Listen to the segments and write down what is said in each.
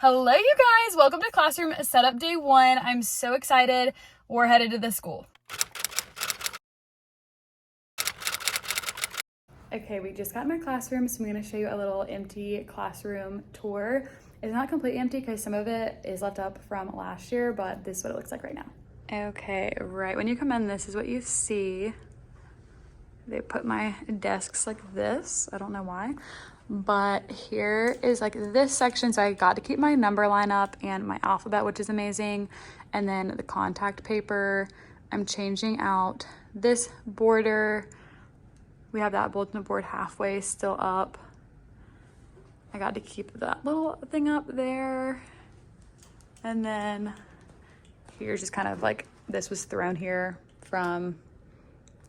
Hello, you guys. Welcome to classroom setup day 1. I'm so excited. We're headed to the school. Okay, we just got in my classroom, so I'm going to show you a little empty classroom tour. It's not completely empty because some of it is left up from last year, but this is what it looks like right now. Okay, right when you come in, this is what you see. They put my desks like this. I don't know why. But here is like this section. So I got to keep my number line up and my alphabet, which is amazing. And then the contact paper. I'm changing out this border. We have that bulletin board halfway still up. I got to keep that little thing up there. And then here's just kind of like, this was thrown here from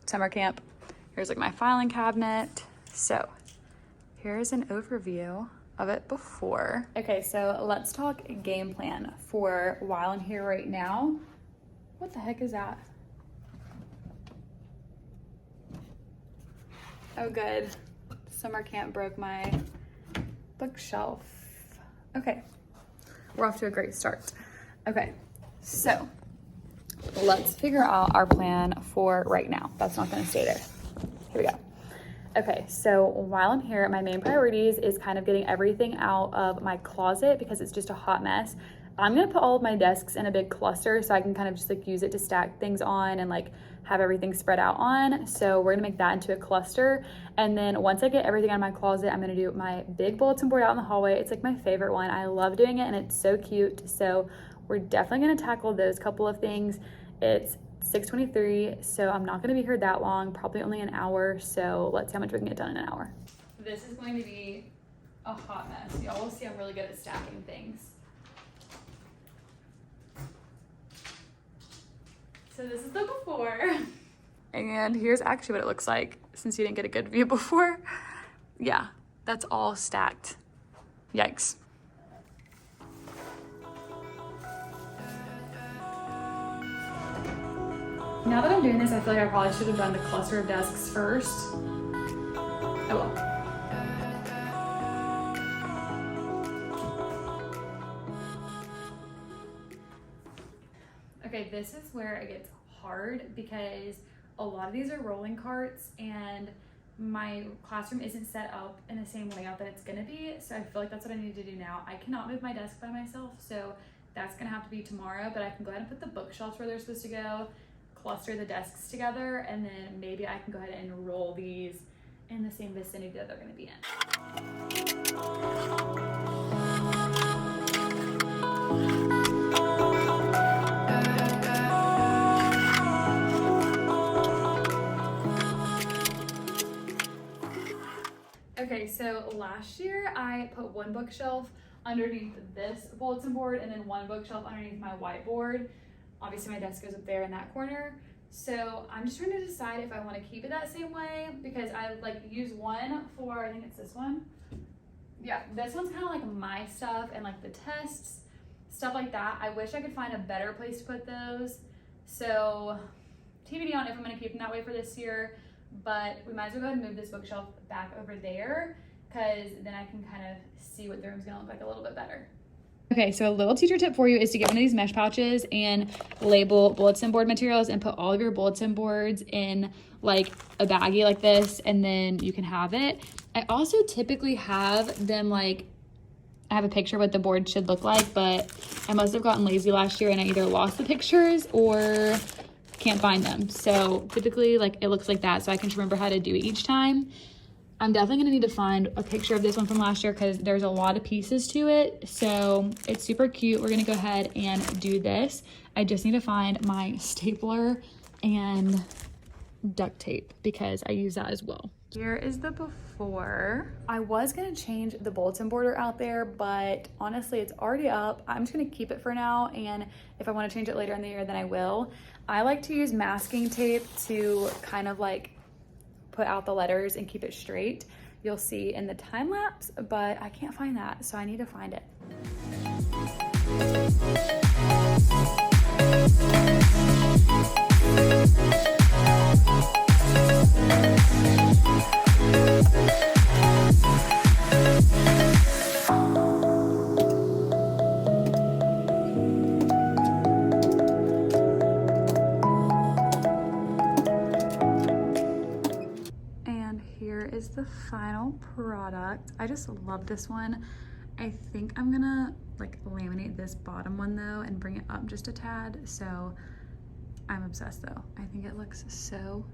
summer camp. Here's like my filing cabinet. So here's an overview of it before. Okay, so let's talk game plan for while I'm here right now. What the heck is that? Oh, good. Summer camp broke my bookshelf. Okay, we're off to a great start. Okay, so let's figure out our plan for right now. That's not gonna stay there. Here we go. Okay, so while I'm here, my main priorities is kind of getting everything out of my closet because it's just a hot mess. I'm gonna put all of my desks in a big cluster so I can kind of just like use it to stack things on and like have everything spread out on. So we're gonna make that into a cluster. And then once I get everything out of my closet, I'm gonna do my big bulletin board out in the hallway. It's like my favorite one. I love doing it and it's so cute. So we're definitely gonna tackle those couple of things. It's 6:23, so I'm not gonna be here that long, probably only an hour, so let's see how much we can get done in an hour. This is going to be a hot mess. Y'all will see I'm really good at stacking things. So this is the before. And here's actually what it looks like, since you didn't get a good view before. Yeah, that's all stacked. Yikes. Now that I'm doing this, I feel like I probably should have done the cluster of desks first. Oh well. Okay, this is where it gets hard because a lot of these are rolling carts and my classroom isn't set up in the same layout that it's gonna be. So I feel like that's what I need to do now. I cannot move my desk by myself, so that's gonna have to be tomorrow, but I can go ahead and put the bookshelves where they're supposed to go, cluster the desks together, and then maybe I can go ahead and roll these in the same vicinity that they're going to be in. Okay, so last year I put one bookshelf underneath this bulletin board and then one bookshelf underneath my whiteboard. Obviously my desk goes up there in that corner. So I'm just trying to decide if I want to keep it that same way because I like use one for, I think it's this one. Yeah, this one's kind of like my stuff and like the tests, stuff like that. I wish I could find a better place to put those. So TBD on if I'm going to keep them that way for this year, but we might as well go ahead and move this bookshelf back over there because then I can kind of see what the room's going to look like a little bit better. Okay, so a little teacher tip for you is to get one of these mesh pouches and label bulletin board materials and put all of your bulletin boards in like a baggie like this, and then you can have it. I also typically have them like, I have a picture of what the board should look like, but I must have gotten lazy last year and I either lost the pictures or can't find them. So typically like it looks like that, so I can remember how to do it each time. I'm definitely gonna need to find a picture of this one from last year because there's a lot of pieces to it. So it's super cute. We're gonna go ahead and do this. I just need to find my stapler and duct tape because I use that as well. Here is the before. I was gonna change the bulletin border out there, but honestly, it's already up. I'm just gonna keep it for now, and if I wanna change it later in the year, then I will. I like to use masking tape to kind of like put out the letters and keep it straight. You'll see in the time lapse, but I can't find that, so I need to find it. final product. I just love this one. I think I'm gonna like laminate this bottom one though and bring it up just a tad. So I'm obsessed though. I think it looks so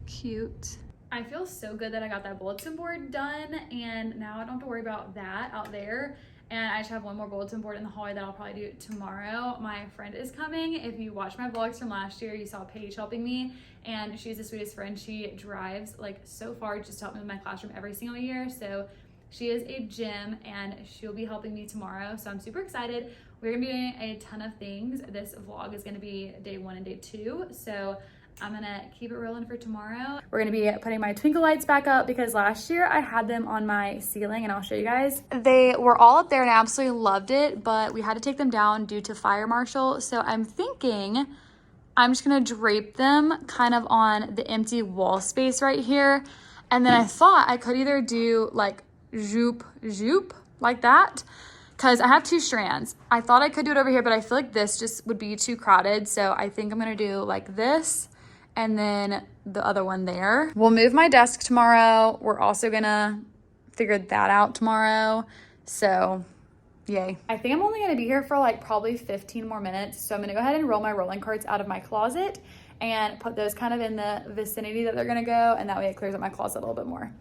cute. I feel so good that I got that bulletin board done, and now I don't have to worry about that out there. And I just have one more bulletin board in the hallway that I'll probably do tomorrow. My friend is coming. If you watched my vlogs from last year, you saw Paige helping me, and she's the sweetest friend. She drives like so far just to help me with my classroom every single year. So she is a gym, and she'll be helping me tomorrow. So I'm super excited. We're gonna be doing a ton of things. This vlog is gonna be day 1 and day 2. So I'm gonna keep it rolling for tomorrow. We're gonna be putting my twinkle lights back up because last year I had them on my ceiling, and I'll show you guys. They were all up there and I absolutely loved it, but we had to take them down due to fire marshal. So I'm thinking I'm just gonna drape them kind of on the empty wall space right here. And then I thought I could either do like zoop like that, because I have 2 strands. I thought I could do it over here, but I feel like this just would be too crowded. So I think I'm gonna do like this, and then the other one there. We'll move my desk tomorrow. We're also gonna figure that out tomorrow. So yay. I think I'm only gonna be here for like probably 15 more minutes. So I'm gonna go ahead and roll my rolling carts out of my closet and put those kind of in the vicinity that they're gonna go. And that way it clears up my closet a little bit more.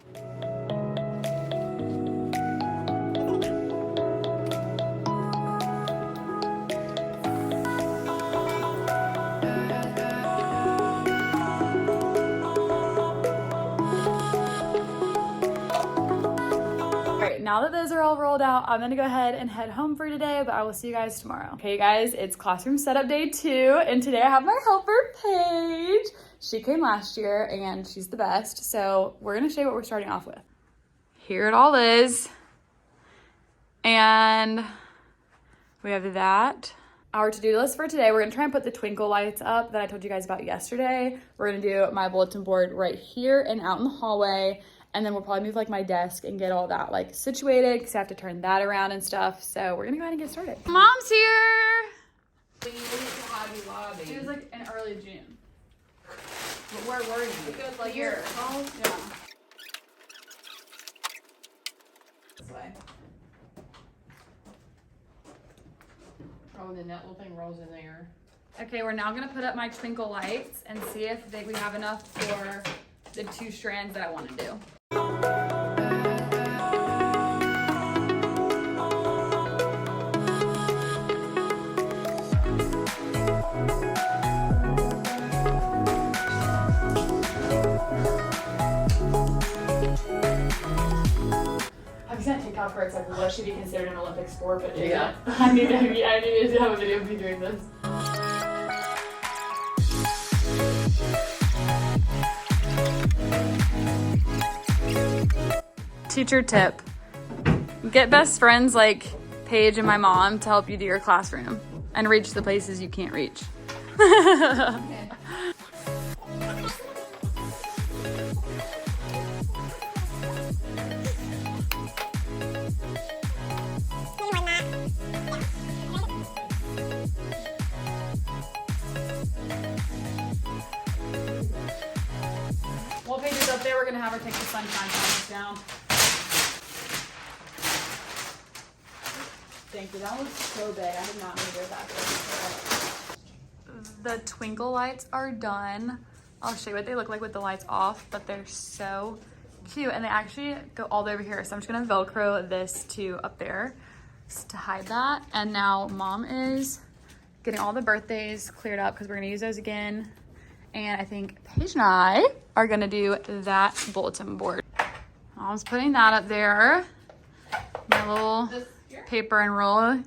Now that those are all rolled out, I'm gonna go ahead and head home for today, but I will see you guys tomorrow. Okay guys, it's classroom setup day 2, and today I have my helper, Paige. She came last year and she's the best. So we're gonna show you what we're starting off with. Here it all is. And we have that. Our to-do list for today, we're gonna try and put the twinkle lights up that I told you guys about yesterday. We're gonna do my bulletin board right here and out in the hallway. And then we'll probably move like my desk and get all that like situated, because I have to turn that around and stuff. So we're gonna go ahead and get started. Mom's here. When you went to Hobby Lobby. It was like in early June. But where were you? Because like Here. Oh, yeah. This way. Oh, then that little thing rolls in there. Okay, we're now gonna put up my twinkle lights and see if we have enough for the 2 strands that I want to do. I've sent TikTok where it's like, what should be considered an Olympic sport, but yeah. I need to have a video of me doing this. Teacher tip: get best friends like Paige and my mom to help you do your classroom and reach the places you can't reach. Okay. While Paige is up there, we're gonna have her take the sunshine panels down. Thank you. That was so big. I did not need to go that big. The twinkle lights are done. I'll show you what they look like with the lights off, but they're so cute, and they actually go all the way over here. So I'm just gonna Velcro this to up there just to hide that. And now Mom is getting all the birthdays cleared up because we're gonna use those again. And I think Paige and I are gonna do that bulletin board. Mom's putting that up there. My little paper and roll.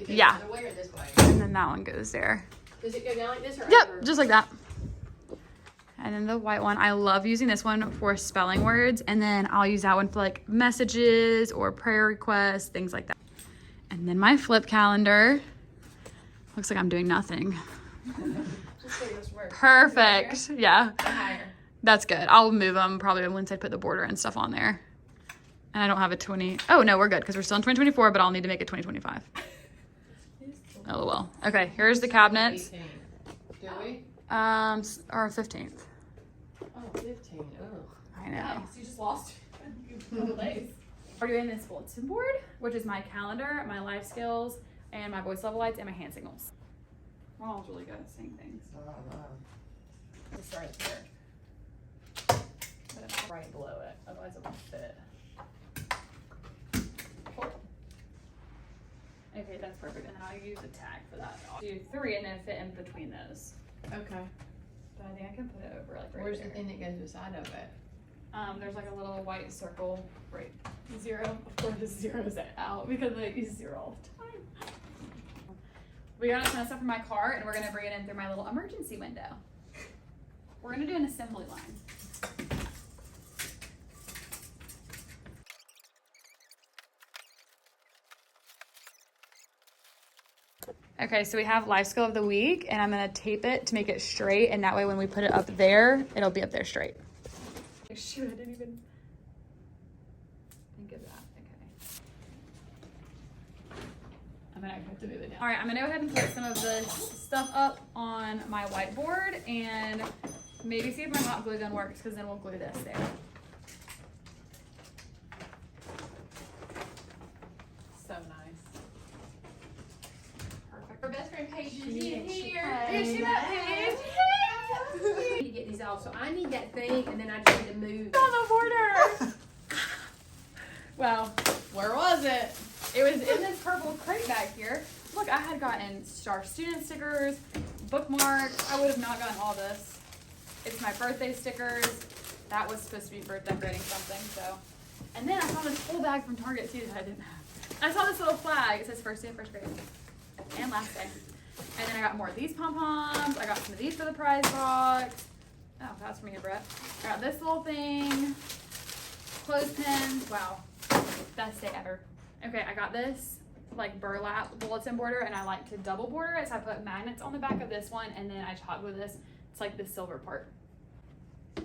Yeah. This way or this way? And then that one goes there. Does it go down like this or Yep, over? just like that. And then the white one, I love using this one for spelling words. And then I'll use that one for like messages or prayer requests, things like that. And then my flip calendar. Looks like I'm doing nothing. Just say this word. Perfect. Yeah. Higher. That's good. I'll move them probably once I put the border and stuff on there. And I don't have a 20. Oh, no, we're good because we're still in 2024, but I'll need to make it 2025. LOL. Okay, here's the cabinets. 18. Do we? Or 15th. Oh, 15. Oh. I know. You just lost. couple days. We're doing this bulletin board, which is my calendar, my life skills, and my voice level lights, and my hand signals. We're all really good at saying things. Let's start it there. But it's right below it, otherwise it won't fit. Okay, that's perfect, and then I'll use a tag for that. I'll do 3 and then fit in between those. Okay. But I think I can put it over like right Where's there. the thing that goes beside of it? There's like a little white circle, right? 0. Of course, it zeroes it out because I use 0 all the time. We got a ton of stuff from my car, and we're gonna bring it in through my little emergency window. We're gonna do an assembly line. Okay, so we have life skill of the week, and I'm gonna tape it to make it straight, and that way when we put it up there, it'll be up there straight. Shoot, I didn't even think of that. Okay. I'm gonna have to move it down. All right, I'm gonna go ahead and put some of this stuff up on my whiteboard and maybe see if my hot glue gun works, because then we'll glue this there. So nice. Perfect. Our best friend Paige is in here. Is she that Paige? I need to get these off, so I need that thing, and then I just need to move. On the border. Wow. Where was it? It was in this purple crate back here. Look, I had gotten Star Student stickers, bookmarks. I would have not gotten all this. It's my birthday stickers. That was supposed to be for decorating something, so. And then I found this whole bag from Target too that I didn't have. I saw this little flag. It says first day of first grade. And last day. And then I got more of these pom-poms. I got some of these for the prize box. Oh, that's from you, Brett. I got this little thing. Clothespins. Wow. Best day ever. Okay, I got this like burlap bulletin border, and I like to double border it. So I put magnets on the back of this one, and then I chalk with this. It's like the silver part. It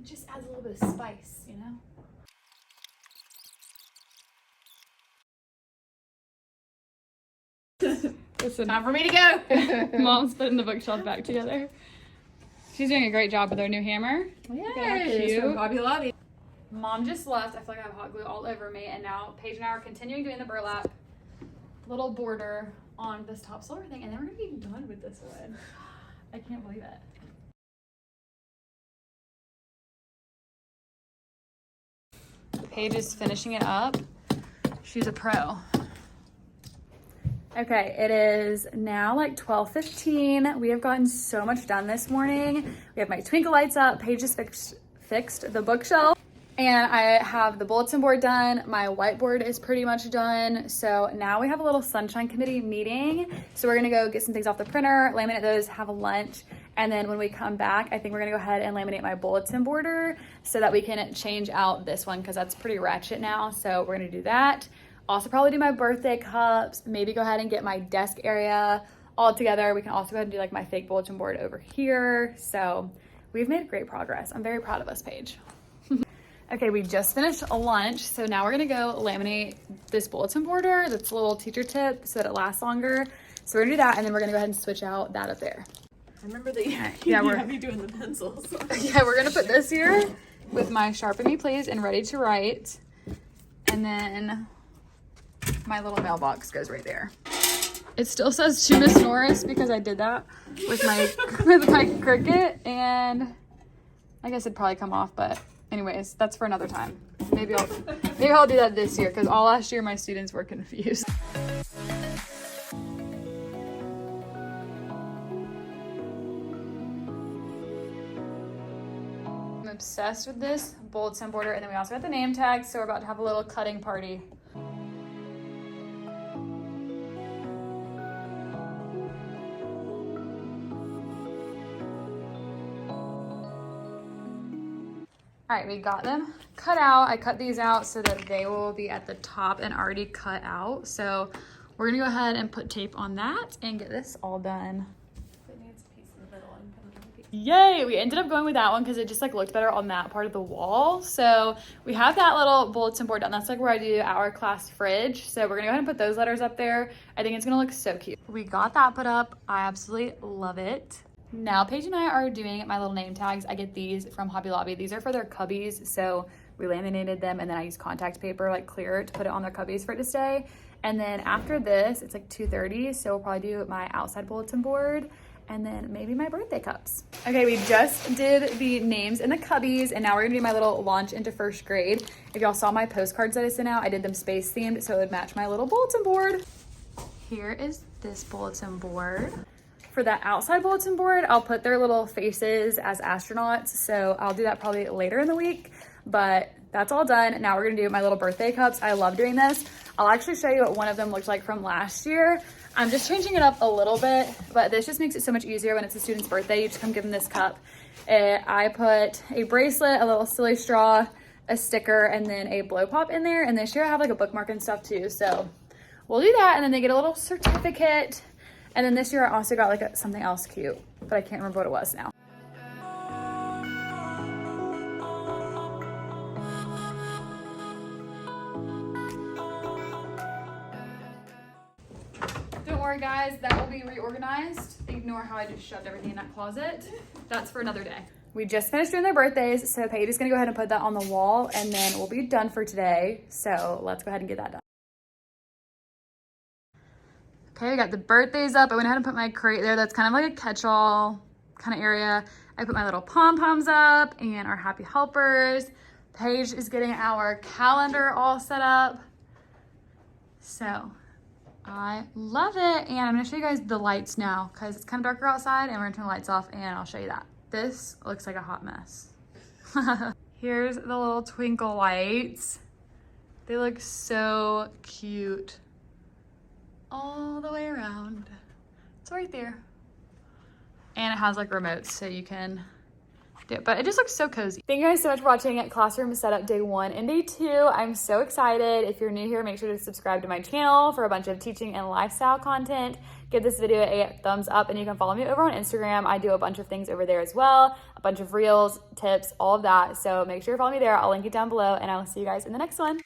just adds a little bit of spice, you know? Listen, time for me to go. Mom's putting the bookshelf back together. She's doing a great job with her new hammer. Yes, from Hobby Lobby. Mom just left. I feel like I have hot glue all over me, and now Paige and I are continuing doing the burlap little border on this top silver thing, and then we're gonna be done with this one. I can't believe it. Paige is finishing it up. She's a pro. Okay, it is now like 12:15. We have gotten so much done this morning. We have my twinkle lights up. Paige just fixed the bookshelf. And I have the bulletin board done. My whiteboard is pretty much done. So now we have a little sunshine committee meeting. So we're gonna go get some things off the printer, laminate those, have a lunch. And then when we come back, I think we're gonna go ahead and laminate my bulletin border so that we can change out this one, because that's pretty ratchet now. So we're gonna do that. Also probably do my birthday cups, maybe go ahead and get my desk area all together. We can also go ahead and do like my fake bulletin board over here. So we've made great progress. I'm very proud of us, Paige. Okay, we just finished lunch. So now we're gonna go laminate this bulletin border. That's a little teacher tip so that it lasts longer. So we're gonna do that, and then we're gonna go ahead and switch out that up there. I remember that Yeah, you we're had me doing the pencils. Yeah, we're gonna put this here with my Sharpen Me Please and Ready to Write. And then my little mailbox goes right there. It still says to Miss Norris because I did that with my Cricut, and I guess it'd probably come off, but anyways, that's for another time. Maybe I'll do that this year, because all last year my students were confused. I'm obsessed with this bulletin border, and then we also got the name tags, so we're about to have a little cutting party. All right, we got them cut out. I cut these out so that they will be at the top and already cut out. So we're gonna go ahead and put tape on that and get this all done. It needs a piece in the middle and put another piece. Yay, we ended up going with that one because it just like looked better on that part of the wall. So we have that little bulletin board done. That's like where I do our class fridge. So we're gonna go ahead and put those letters up there. I think it's gonna look so cute. We got that put up. I absolutely love it. Now Paige and I are doing my little name tags. I get these from Hobby Lobby. These are for their cubbies, so we laminated them and then I use contact paper, like clear, to put it on their cubbies for it to stay. And then after this, it's like 2:30, so we'll probably do my outside bulletin board and then maybe my birthday cups. Okay, we just did the names in the cubbies and now we're gonna do my little launch into first grade. If y'all saw my postcards that I sent out, I did them space themed so it would match my little bulletin board. Here is this bulletin board. For that outside bulletin board, I'll put their little faces as astronauts, so I'll do that probably later in the week, but that's all done. Now we're gonna do my little birthday cups. I love doing this. I'll actually show you what one of them looked like from last year. I'm just changing it up a little bit, but this just makes it so much easier when it's a student's birthday. You just come give them this cup. I put a bracelet, a little silly straw, a sticker, and then a blow pop in there, and this year I have like a bookmark and stuff too, so we'll do that, and then they get a little certificate. And then this year I also got like something else cute, but I can't remember what it was now. Don't worry guys, that will be reorganized. Ignore how I just shoved everything in that closet. That's for another day. We just finished doing their birthdays, so Paige is gonna go ahead and put that on the wall and then we'll be done for today. So let's go ahead and get that done. Okay, we got the birthdays up. I went ahead and put my crate there. That's kind of like a catch-all kind of area. I put my little pom-poms up and our happy helpers. Paige is getting our calendar all set up. So I love it. And I'm gonna show you guys the lights now because it's kind of darker outside and we're gonna turn the lights off and I'll show you that. This looks like a hot mess. Here's the little twinkle lights. They look so cute. All the way around. It's right there. And it has like remotes so you can do it, but it just looks so cozy. Thank you guys so much for watching Classroom Setup Day 1 and Day 2. I'm so excited. If you're new here, make sure to subscribe to my channel for a bunch of teaching and lifestyle content. Give this video a thumbs up and you can follow me over on Instagram. I do a bunch of things over there as well, a bunch of reels, tips, all of that. So make sure you follow me there. I'll link it down below and I will see you guys in the next one.